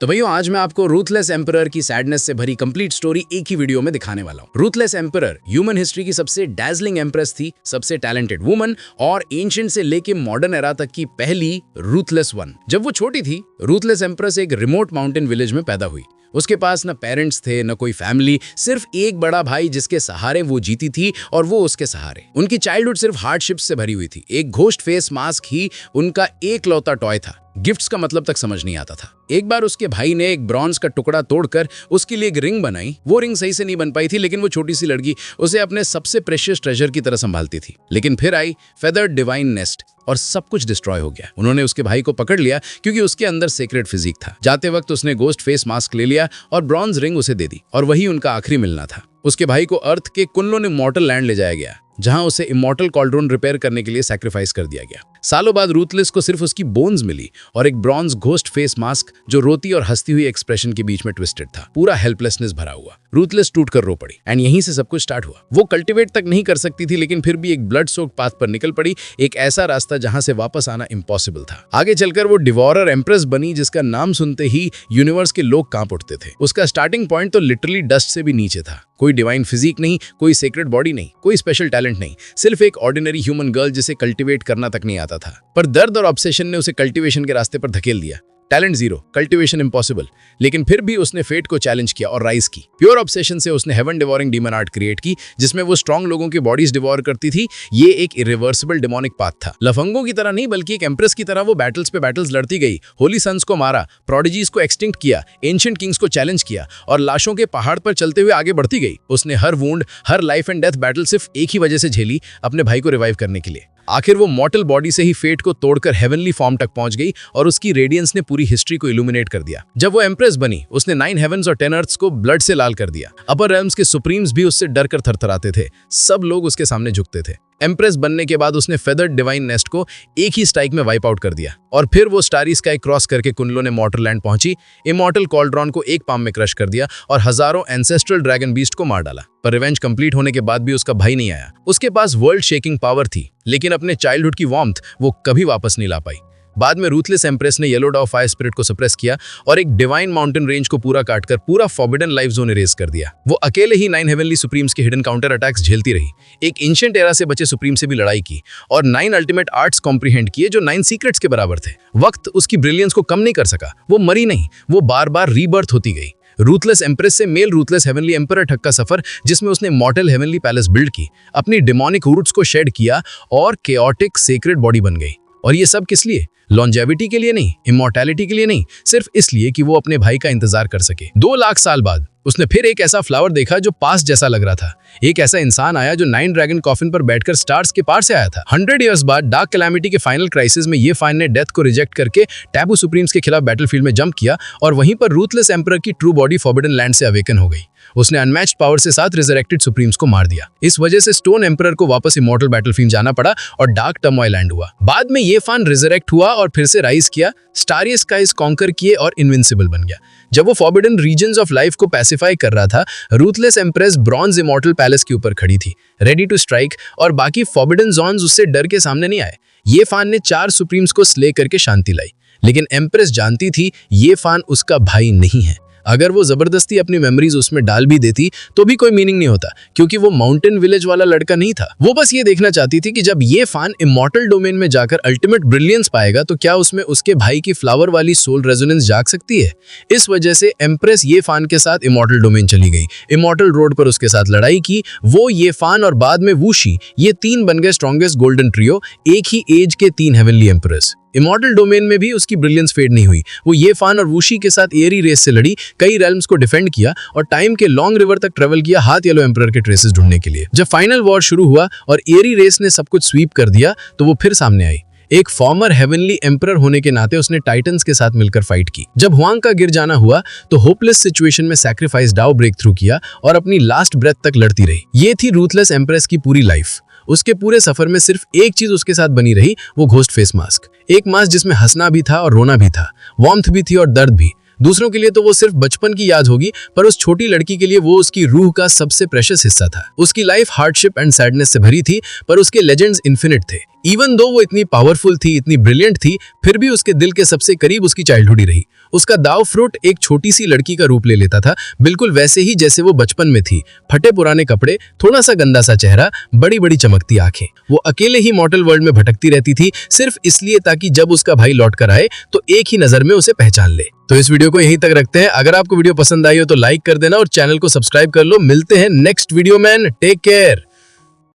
तो भैया आज मैं आपको रूथलेस एम्परर की सैडनेस से भरी कंप्लीट स्टोरी एक ही वीडियो में दिखाने वाला हूँ। रूथलेस एम्परर ह्यूमन हिस्ट्री की सबसे डैजलिंग एम्प्रेस थी, सबसे टैलेंटेड वुमन और एंशिएंट से लेके मॉडर्न एरा तक की पहली रूथलेस वन। जब वो छोटी थी, रूथलेस एम्प्रेस एक रिमोट माउंटेन विलेज में पैदा हुई। उसके पास न पेरेंट्स थे न कोई फैमिली, सिर्फ एक बड़ा भाई जिसके सहारे वो जीती थी और वो उसके सहारे। उनकी चाइल्डहुड सिर्फ हार्डशिप्स से भरी हुई थी। एक घोस्ट फेस मास्क ही उनका एकलौता टॉय था। गिफ्ट्स का मतलब तक समझ नहीं आता था। एक बार उसके भाई ने एक ब्रॉन्ज का टुकड़ा तोड़कर उसके लिए एक रिंग बनाई। वो रिंग सही से नहीं बन पाई थी, लेकिन वो छोटी सी लड़की उसे अपने सबसे प्रेशियस ट्रेजर की तरह संभालती थी। लेकिन फिर आई फेदर्ड डिवाइन नेस्ट और सब कुछ डिस्ट्रॉय हो गया। उन्होंने उसके भाई को पकड़ लिया क्योंकि उसके अंदर सीक्रेट फिजिक था। जाते वक्त उसने गोस्ट फेस मास्क ले लिया और ब्रॉन्ज रिंग उसे दे दी और वही उनका आखिरी मिलना था। उसके भाई को अर्थ के कुनलोन इमॉर्टल लैंड ले जाया गया, जहां उसे इमॉर्टल कॉल्ड्रोन रिपेयर करने के लिए सैक्रिफाइस कर दिया गया। सालों बाद रूथलेस को सिर्फ उसकी बोन्स मिली और एक ब्रॉन्ज घोस्ट फेस मास्क जो रोती और हंसती हुई एक्सप्रेशन के बीच में ट्विस्टेड था, पूरा हेल्पलेसनेस भरा हुआ। रूथलेस टूट कर रो पड़ी एंड यहीं से सब कुछ स्टार्ट हुआ। वो कल्टिवेट तक नहीं कर सकती थी, लेकिन फिर भी एक ब्लड सोक्ड पाथ पर निकल पड़ी, एक ऐसा रास्ता जहां से वापस आना इम्पॉसिबल था। आगे चलकर वो डिवॉरर एम्प्रेस बनी, जिसका नाम सुनते ही यूनिवर्स के लोग कांप उठते थे। उसका स्टार्टिंग पॉइंट तो लिटरली डस्ट से भी नीचे था। कोई डिवाइन फिजिक नहीं, कोई सेक्रेट बॉडी नहीं, कोई स्पेशल टैलेंट नहीं, सिर्फ एक ऑर्डिनरी ह्यूमन गर्ल जिसे कल्टिवेट करना तक नहीं आता था। पर दर्द और ऑब्सेशन ने उसे कल्टिवेशन के रास्ते पर धकेल दिया। टैलेंट जीरो, कल्टिवेशन इम्पॉसिबल, लेकिन फिर भी उसने फेट को चैलेंज किया और राइज की। प्योर ऑब्सेशन से उसने heaven devouring demon art create की, जिसमें वो स्ट्रॉन्ग लोगों की बॉडीज डिवोर करती थी। ये एक इरिवर्सिबल डेमोनिक पाथ था। लफंगों की तरह नहीं, बल्कि एक एम्प्रेस की तरह वो बैटल्स पे बैटल्स लड़ती गई। होली सन्स को मारा, प्रोडिजीज को एक्सटिंक्ट किया, एंशिएंट किंग्स को चैलेंज किया और लाशों के पहाड़ पर चलते हुए आगे बढ़ती गई। उसने हर वुंड, हर लाइफ एंड डेथ बैटल सिर्फ एक ही वजह से झेली, अपने भाई को रिवाइव करने के लिए। आखिर वो मॉर्टल बॉडी से ही फेट को तोड़कर हेवनली फॉर्म तक पहुंच गई और उसकी रेडियंस ने पूरी हिस्ट्री को इल्यूमिनेट कर दिया। जब वो एम्प्रेस बनी, उसने 9 हेवंस और 10 अर्थ्स को ब्लड से लाल कर दिया। अपर रेल्म्स के सुप्रीम्स भी उससे डर कर थरथराते थे। सब लोग उसके सामने झुकते थे। एम्प्रेस बनने के बाद उसने फेदर्ड डिवाइन नेस्ट को एक ही स्ट्राइक में वाइप आउट कर दिया और फिर वो स्टारी स्काई क्रॉस करके कुनलोन इमॉर्टल लैंड पहुंची, इमॉर्टल कॉल्ड्रॉन को एक पाम में क्रश कर दिया और हजारों एंसेस्ट्रल ड्रैगन बीस्ट को मार डाला। पर रिवेंज कंप्लीट होने के बाद भी उसका भाई नहीं आया। उसके पास वर्ल्ड शेकिंग पावर थी, लेकिन अपने चाइल्डहुड की वार्मथ वो कभी वापस नहीं ला पाई। बाद में रूथलेस एम्प्रेस ने येलो डॉ फायर स्पिरिट को सप्रेस किया और एक डिवाइन माउंटेन रेंज को पूरा काटकर पूरा फॉरबिडन लाइफ जोन इरेज कर दिया। वो अकेले ही 9 हेवनली सुप्रीम्स के हिडन काउंटर अटैक्स झेलती रही, एक एंशिएंट एरा से बचे सुप्रीम से भी लड़ाई की और 9 अल्टीमेट आर्ट्स कॉम्प्रीहेंड किए जो 9 सीक्रेट्स के बराबर थे। वक्त उसकी ब्रिलियंस को कम नहीं कर सका। वो मरी नहीं, वो बार बार रीबर्थ होती गई। रूथलेस एम्प्रेस से मेल रूथलेस हेवनली एम्परर तक का सफर, जिसमें उसने मॉर्टल हेवनली पैलेस बिल्ड की, अपनी डेमोनिक रूट्स को शेड किया और केओटिक सेक्रेट बॉडी बन गई। और ये सब किस लिए? लॉन्जेविटी के लिए नहीं, इमॉर्टैलिटी के लिए नहीं, सिर्फ इसलिए कि वो अपने भाई का इंतजार कर सके। 2 लाख साल बाद उसने फिर एक ऐसा फ्लावर देखा जो पास जैसा लग रहा था। एक ऐसा इंसान आया जो 9 ड्रैगन कॉफिन पर बैठकर स्टार्स के पार से आया था। 100 इयर्स बाद डार्क कैलामिटी के फाइनल क्राइसिस में ये फाइन ने डेथ को रिजेक्ट करके टैबू सुप्रीम्स के खिलाफ बैटलफील्ड में जंप किया और वहीं पर रूथलेस एम्परर की ट्रू बॉडी फॉरबिडन लैंड से अवेकन हो गई। उसने अनमैच्ड पावर से 7 रिजरेक्टेड सुप्रीम्स को मार दिया। इस वजह से स्टोन एम्परर को वापस इमॉर्टल बैटलफील्ड जाना पड़ा और डार्क टर्मोइल लैंड हुआ। बाद में ये फान रिजरेक्ट हुआ और फिर से राइज किया, स्टारी स्काइज कॉन्कर किए और इनविंसिबल बन गया। जब वो फॉरबिडन रीजन्स ऑफ लाइफ को पैसिफाई कर रहा था, ruthless empress bronze immortal palace के ऊपर खड़ी थी, रेडी टू स्ट्राइक, और बाकी फॉरबिडन जोन्स उससे डर के सामने नहीं आए। ये फान ने 4 सुप्रीम्स को स्ले करके शांति लाई, लेकिन एम्प्रेस जानती थी ये फान उसका भाई नहीं है। अगर वो जबरदस्ती अपनी मेमोरीज उसमें डाल भी देती तो भी कोई मीनिंग नहीं होता, क्योंकि वो माउंटेन विलेज वाला लड़का नहीं था। वो बस ये देखना चाहती थी कि जब ये फान इमॉर्टल डोमेन में जाकर अल्टीमेट ब्रिलियंस पाएगा तो क्या उसमें उसके भाई की फ्लावर वाली सोल रेजोनेंस जाग सकती है। इस वजह से एम्प्रेस ये फान के साथ इमॉर्टल डोमेन चली गई, इमॉर्टल रोड पर उसके साथ लड़ाई की। वो ये फान और बाद में वूशी, ये 3 बन गए स्ट्रॉन्गेस्ट गोल्डन ट्रियो, एक ही एज के 3 हेवनली एम्परर्स। इमॉर्टल डोमेन में भी उसकी ब्रिलियंस फेड नहीं हुई। वो ये फान और वूशी के साथ एरी रेस से लड़ी, कई रेल्म्स को डिफेंड किया और टाइम के लॉन्ग रिवर तक ट्रेवल किया हाथ येलो एम्परर के ट्रेसेस ढूंढने के लिए। जब फाइनल वॉर शुरू हुआ और एरी रेस ने सब कुछ स्वीप कर दिया तो वो फिर सामने आई। एक फॉर्मर हेवनली एम्परर होने के नाते उसने टाइटन्स के साथ मिलकर फाइट की। जब हुआंग का गिर जाना हुआ तो होपलेस सिचुएशन में सैक्रिफाइस डाउ ब्रेक थ्रू किया और अपनी लास्ट ब्रेथ तक लड़ती रही। ये थी रूथलेस एम्प्रेस की पूरी लाइफ। उसके पूरे सफर में सिर्फ एक चीज उसके साथ बनी रही, वो घोस्ट फेस मास्क। एक मास्क जिसमें हंसना भी था और रोना भी था, वार्मथ भी थी और दर्द भी। दूसरों के लिए तो वो सिर्फ बचपन की याद होगी, पर उस छोटी लड़की के लिए वो उसकी रूह का सबसे प्रेशियस हिस्सा था। उसकी लाइफ हार्डशिप एंड सैडनेस से भरी थी, पर उसके लेजेंड्स इन्फिनिट थे। इवन दो वो इतनी पावरफुल थी, इतनी ब्रिलियंट थी, फिर भी उसके दिल के सबसे करीब उसकी चाइल्डहुड ही रही। उसका दाव फ्रूट एक छोटी सी लड़की का रूप ले लेता था, बिल्कुल वैसे ही जैसे वो बचपन में थी। फटे पुराने कपड़े, थोड़ा सा गंदा सा चेहरा, बड़ी बड़ी चमकती आंखें। वो अकेले ही मॉडल वर्ल्ड में भटकती रहती थी, सिर्फ इसलिए ताकि जब उसका भाई लौट कर आए तो एक ही नजर में उसे पहचान ले। तो इस वीडियो को यहीं तक रखते हैं। अगर आपको वीडियो पसंद आई हो तो लाइक कर देना और चैनल को सब्सक्राइब कर लो। मिलते हैं नेक्स्ट वीडियो में। Take care.